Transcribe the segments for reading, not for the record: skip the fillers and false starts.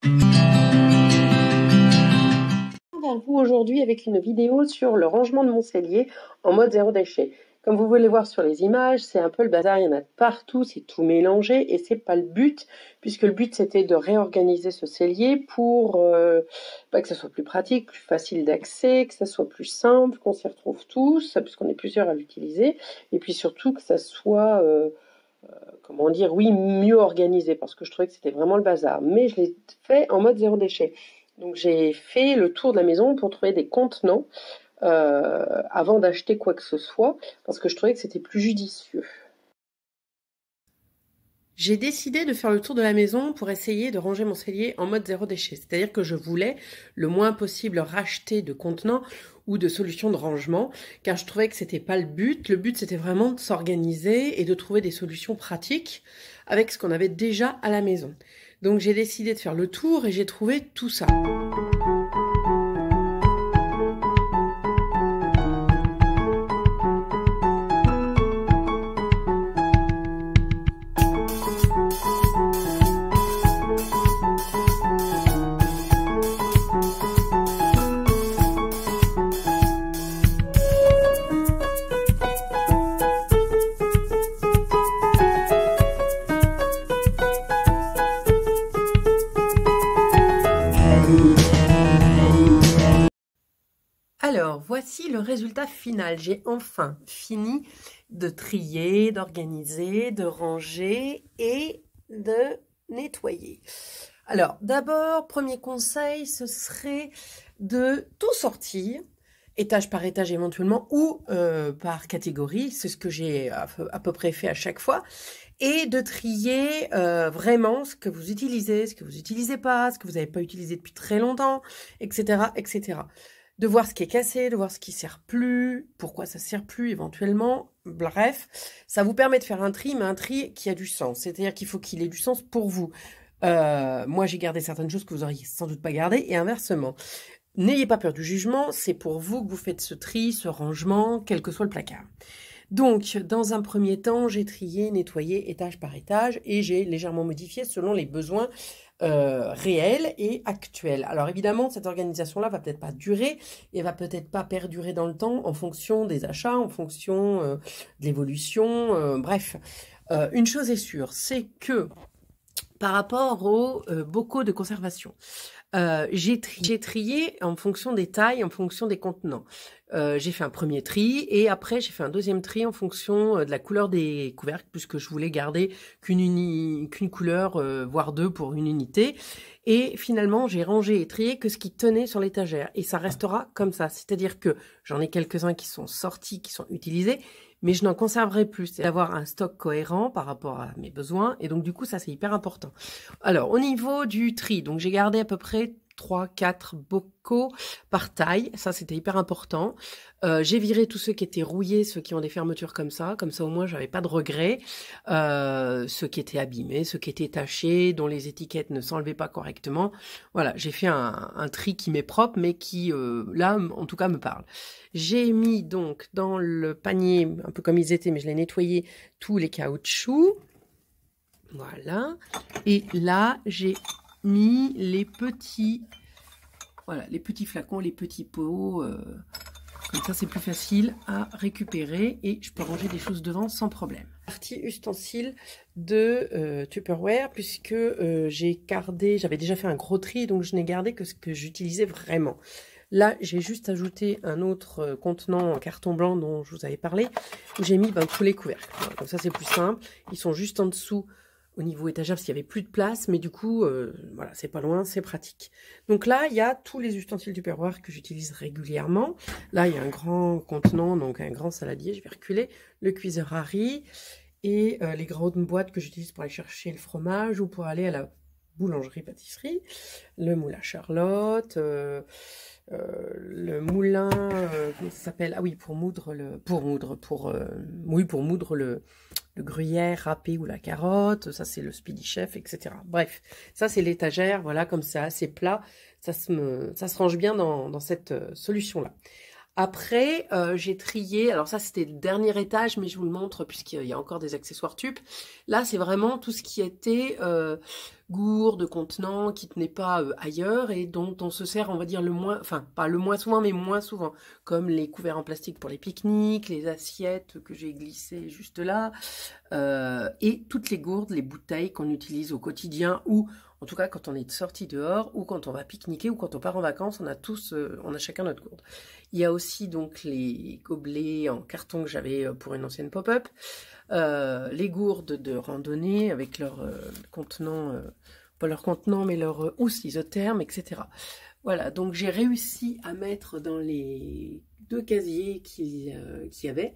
Vers vous aujourd'hui avec une vidéo sur le rangement de mon cellier en mode zéro déchet. Comme vous pouvez le voir sur les images, c'est un peu le bazar, il y en a de partout, c'est tout mélangé et c'est pas le but, puisque le but c'était de réorganiser ce cellier pour que ça soit plus pratique, plus facile d'accès, que ça soit plus simple, qu'on s'y retrouve tous, puisqu'on est plusieurs à l'utiliser, et puis surtout que ça soit comment dire, oui, mieux organisé, parce que je trouvais que c'était vraiment le bazar. Mais je l'ai fait en mode zéro déchet. Donc j'ai fait le tour de la maison pour trouver des contenants avant d'acheter quoi que ce soit, parce que je trouvais que c'était plus judicieux. J'ai décidé de faire le tour de la maison pour essayer de ranger mon cellier en mode zéro déchet. C'est-à-dire que je voulais le moins possible racheter de contenants ou de solutions de rangement, car je trouvais que c'était pas le but. Le but, c'était vraiment de s'organiser et de trouver des solutions pratiques avec ce qu'on avait déjà à la maison. Donc j'ai décidé de faire le tour et j'ai trouvé tout ça. Alors, voici le résultat final. J'ai enfin fini de trier, d'organiser, de ranger et de nettoyer. Alors, d'abord, premier conseil, ce serait de tout sortir, étage par étage éventuellement, ou par catégorie, c'est ce que j'ai à peu près fait à chaque fois, et de trier vraiment ce que vous utilisez, ce que vous n'utilisez pas, ce que vous n'avez pas utilisé depuis très longtemps, etc., etc. De voir ce qui est cassé, de voir ce qui sert plus, pourquoi ça sert plus éventuellement. Bref, ça vous permet de faire un tri, mais un tri qui a du sens. C'est-à-dire qu'il faut qu'il ait du sens pour vous. Moi, j'ai gardé certaines choses que vous auriez sans doute pas gardées, et inversement. N'ayez pas peur du jugement, c'est pour vous que vous faites ce tri, ce rangement, quel que soit le placard. Donc, dans un premier temps, j'ai trié, nettoyé étage par étage et j'ai légèrement modifié selon les besoins réels et actuels. Alors évidemment, cette organisation-là va peut-être pas durer et va peut-être pas perdurer dans le temps en fonction des achats, en fonction de l'évolution, bref. Une chose est sûre, c'est que par rapport aux bocaux de conservation, j'ai trié en fonction des tailles, en fonction des contenants. J'ai fait un premier tri et après j'ai fait un deuxième tri en fonction de la couleur des couvercles, puisque je voulais garder qu'une couleur, voire deux pour une unité. Et finalement, j'ai rangé et trié que ce qui tenait sur l'étagère. Et ça restera comme ça. C'est-à-dire que j'en ai quelques-uns qui sont sortis, qui sont utilisés, mais je n'en conserverai plus. C'est d'avoir un stock cohérent par rapport à mes besoins. Et donc, du coup, ça, c'est hyper important. Alors, au niveau du tri, donc j'ai gardé à peu près 3-4 bocaux par taille. Ça, c'était hyper important. J'ai viré tous ceux qui étaient rouillés, ceux qui ont des fermetures comme ça. Comme ça, au moins, j'avais pas de regrets. Ceux qui étaient abîmés, ceux qui étaient tachés, dont les étiquettes ne s'enlevaient pas correctement. Voilà, j'ai fait un tri qui m'est propre, mais qui, là, en tout cas, me parle. J'ai mis donc dans le panier, un peu comme ils étaient, mais je l'ai nettoyé, tous les caoutchoucs. Voilà. Et là, j'ai mis les petits, voilà, les petits flacons, les petits pots. Comme ça, c'est plus facile à récupérer et je peux ranger des choses devant sans problème. Partie ustensile de Tupperware, puisque j'avais déjà fait un gros tri, donc je n'ai gardé que ce que j'utilisais vraiment. Là, j'ai juste ajouté un autre contenant en carton blanc dont je vous avais parlé, où j'ai mis tous les couvercles. Voilà, comme ça, c'est plus simple. Ils sont juste en dessous au niveau étagère parce qu'il n'y avait plus de place, mais du coup, voilà, c'est pas loin, c'est pratique. Donc là, il y a tous les ustensiles Tupperware que j'utilise régulièrement. Là, il y a un grand contenant, donc un grand saladier, je vais reculer, le cuiseur à riz et les grandes boîtes que j'utilise pour aller chercher le fromage ou pour aller à la boulangerie-pâtisserie, le moule à Charlotte, le moulin, comment ça s'appelle? Ah oui, pour moudre le gruyère râpé ou la carotte, ça c'est le Speedy Chef, etc. Bref, ça c'est l'étagère, voilà, comme c'est assez plat, ça se range bien dans cette solution-là. Après, j'ai trié, alors ça c'était le dernier étage, mais je vous le montre puisqu'il y a encore des accessoires tubes. Là, c'est vraiment tout ce qui était gourde, contenant, qui tenait pas ailleurs et dont on se sert, on va dire, le moins, enfin pas le moins souvent, mais moins souvent, comme les couverts en plastique pour les pique-niques, les assiettes que j'ai glissées juste là, et toutes les gourdes, les bouteilles qu'on utilise au quotidien ou en tout cas quand on est sorti dehors ou quand on va pique-niquer ou quand on part en vacances, on a tous, on a chacun notre gourde. Il y a aussi donc les gobelets en carton que j'avais pour une ancienne pop-up, les gourdes de randonnée avec leur contenant, pas leur contenant mais leur housse isotherme, etc. Voilà, donc j'ai réussi à mettre dans les 2 casiers qu'il y avait.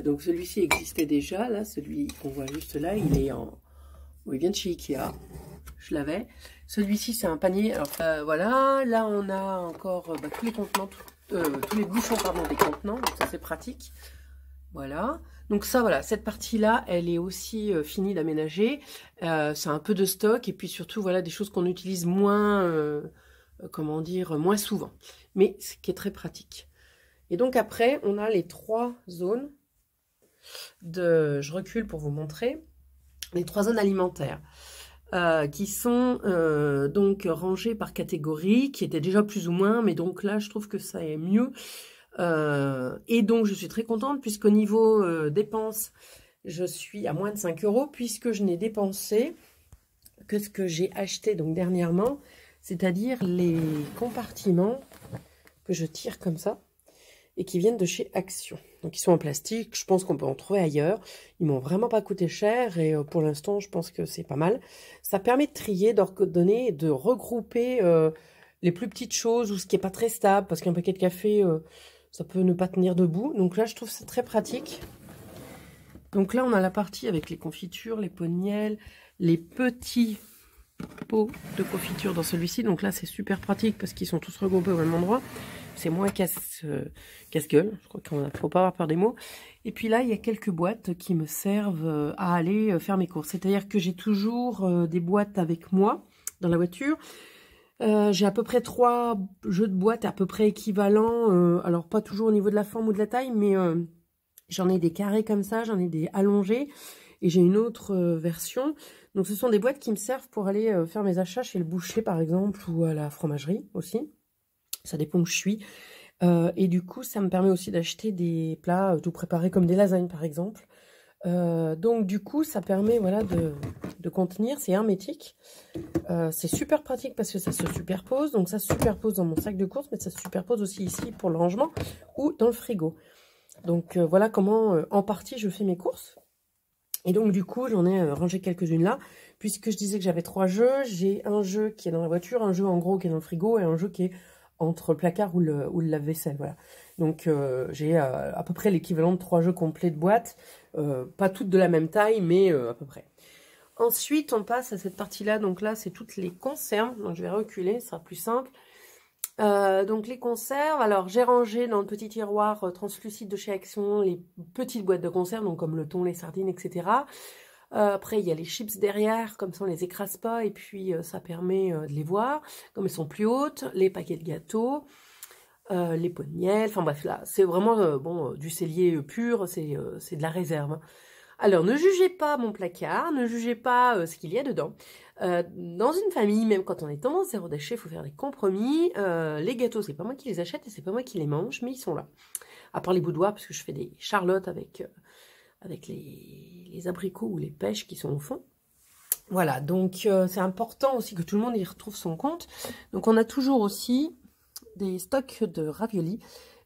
Donc celui-ci existait déjà, là, celui qu'on voit juste là, il est en... Bon, il vient de chez Ikea, je l'avais. Celui-ci c'est un panier, alors voilà, là on a encore tous les contenants, tous les bouchons pardon, des contenants, donc ça c'est pratique. Voilà, donc ça voilà, cette partie-là, elle est aussi finie d'aménager. C'est un peu de stock et puis surtout voilà des choses qu'on utilise moins, comment dire, moins souvent, mais ce qui est très pratique. Et donc après, on a les 3 zones de, je recule pour vous montrer, les 3 zones alimentaires. Qui sont donc rangées par catégorie, qui étaient déjà plus ou moins, mais donc là je trouve que ça est mieux. Et donc je suis très contente puisqu'au niveau dépenses, je suis à moins de 5 € puisque je n'ai dépensé que ce que j'ai acheté donc dernièrement, c'est-à-dire les compartiments que je tire comme ça et qui viennent de chez Action. Donc ils sont en plastique, je pense qu'on peut en trouver ailleurs. Ils m'ont vraiment pas coûté cher et pour l'instant je pense que c'est pas mal. Ça permet de trier, d'ordonner et de regrouper les plus petites choses ou ce qui est pas très stable parce qu'un paquet de café ça peut ne pas tenir debout. Donc là je trouve ça très pratique. Donc là on a la partie avec les confitures, les pots de miel, les petits pots de confiture dans celui-ci. Donc là c'est super pratique parce qu'ils sont tous regroupés au même endroit. C'est moins casse-gueule, je crois qu'il ne faut pas avoir peur des mots. Et puis là, il y a quelques boîtes qui me servent à aller faire mes courses. C'est-à-dire que j'ai toujours des boîtes avec moi dans la voiture. J'ai à peu près 3 jeux de boîtes à peu près équivalents. Alors pas toujours au niveau de la forme ou de la taille, mais j'en ai des carrés comme ça, j'en ai des allongés. Et j'ai une autre version. Donc ce sont des boîtes qui me servent pour aller faire mes achats chez le boucher par exemple, ou à la fromagerie aussi. Ça dépend où je suis. Et du coup, ça me permet aussi d'acheter des plats tout préparés comme des lasagnes par exemple. Donc du coup, ça permet voilà, de contenir, c'est hermétique. C'est super pratique parce que ça se superpose. Donc ça se superpose dans mon sac de course, mais ça se superpose aussi ici pour le rangement ou dans le frigo. Donc voilà comment en partie je fais mes courses. Et donc du coup, j'en ai rangé quelques-unes là. Puisque je disais que j'avais 3 jeux, j'ai un jeu qui est dans la voiture, un jeu en gros qui est dans le frigo et un jeu qui est entre le placard ou le lave-vaisselle, voilà. Donc j'ai à peu près l'équivalent de 3 jeux complets de boîte, pas toutes de la même taille, mais à peu près. Ensuite, on passe à cette partie-là, donc là, c'est toutes les conserves, donc je vais reculer, ce sera plus simple. Donc les conserves, alors j'ai rangé dans le petit tiroir translucide de chez Action les petites boîtes de conserve, donc comme le thon, les sardines, etc. Après, il y a les chips derrière, comme ça on les écrase pas, et puis ça permet de les voir, comme elles sont plus hautes, les paquets de gâteaux, les pots de miel, enfin bref, là, c'est vraiment bon, du cellier pur, c'est de la réserve. Hein. Alors, ne jugez pas mon placard, ne jugez pas ce qu'il y a dedans. Dans une famille, même quand on est tendance zéro déchet, il faut faire des compromis. Les gâteaux, c'est pas moi qui les achète et c'est pas moi qui les mange, mais ils sont là. À part les boudoirs, parce que je fais des charlottes avec les abricots ou les pêches qui sont au fond. Voilà, donc c'est important aussi que tout le monde y retrouve son compte. Donc on a toujours aussi des stocks de raviolis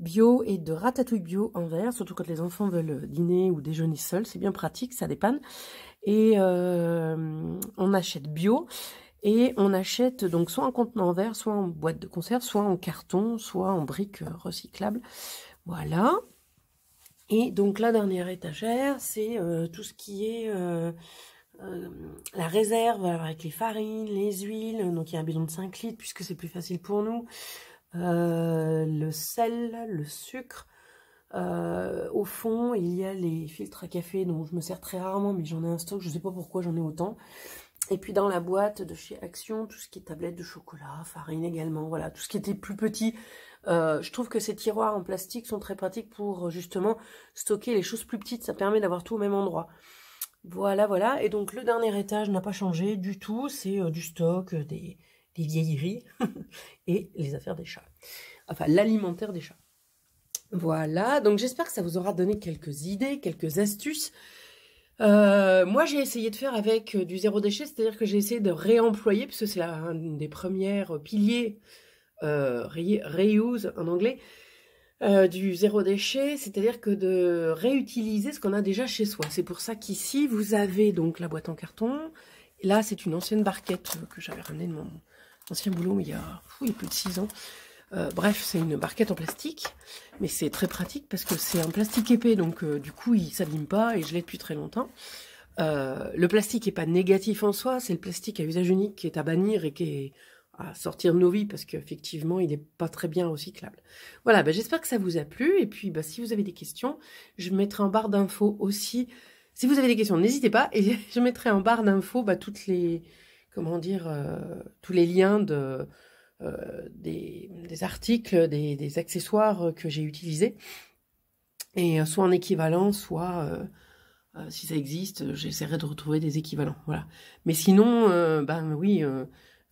bio et de ratatouille bio en verre, surtout quand les enfants veulent dîner ou déjeuner seuls, c'est bien pratique, ça dépanne. Et on achète bio et on achète donc soit en contenant en verre, soit en boîte de conserve, soit en carton, soit en briques recyclables. Voilà. Et donc la dernière étagère, c'est tout ce qui est la réserve avec les farines, les huiles. Donc il y a un bidon de 5 litres puisque c'est plus facile pour nous. Le sel, le sucre. Au fond, il y a les filtres à café dont je me sers très rarement, mais j'en ai un stock, je ne sais pas pourquoi j'en ai autant. Et puis dans la boîte de chez Action, tout ce qui est tablette de chocolat, farine également, voilà, tout ce qui était plus petit. Je trouve que ces tiroirs en plastique sont très pratiques pour justement stocker les choses plus petites. Ça permet d'avoir tout au même endroit. Voilà, voilà. Et donc le dernier étage n'a pas changé du tout. C'est du stock, des vieilleries et les affaires des chats. Enfin, l'alimentaire des chats. Voilà, donc j'espère que ça vous aura donné quelques idées, quelques astuces. Moi, j'ai essayé de faire avec du zéro déchet, c'est-à-dire que j'ai essayé de réemployer, puisque c'est un des premières piliers reuse en anglais, du zéro déchet, c'est-à-dire que de réutiliser ce qu'on a déjà chez soi. C'est pour ça qu'ici, vous avez donc la boîte en carton. Là, c'est une ancienne barquette que j'avais ramenée de mon ancien boulot il y a plus de 6 ans. Bref, c'est une barquette en plastique, mais c'est très pratique parce que c'est un plastique épais, donc du coup, il ne s'abîme pas et je l'ai depuis très longtemps. Le plastique n'est pas négatif en soi, c'est le plastique à usage unique qui est à bannir et qui est à sortir de nos vies parce qu'effectivement, il n'est pas très bien recyclable. Voilà, j'espère que ça vous a plu. Et puis, si vous avez des questions, je mettrai en barre d'infos aussi. Si vous avez des questions, n'hésitez pas. Et je mettrai en barre d'infos toutes les, comment dire, tous les liens des articles, des accessoires que j'ai utilisés. Et soit en équivalent, soit... si ça existe, j'essaierai de retrouver des équivalents. Voilà. Mais sinon, oui,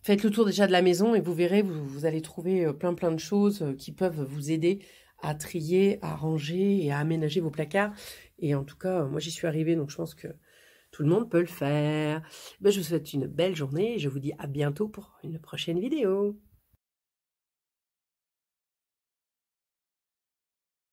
faites le tour déjà de la maison et vous verrez, vous allez trouver plein de choses qui peuvent vous aider à trier, à ranger et à aménager vos placards. Et en tout cas, moi j'y suis arrivée, donc je pense que tout le monde peut le faire. Je vous souhaite une belle journée et je vous dis à bientôt pour une prochaine vidéo.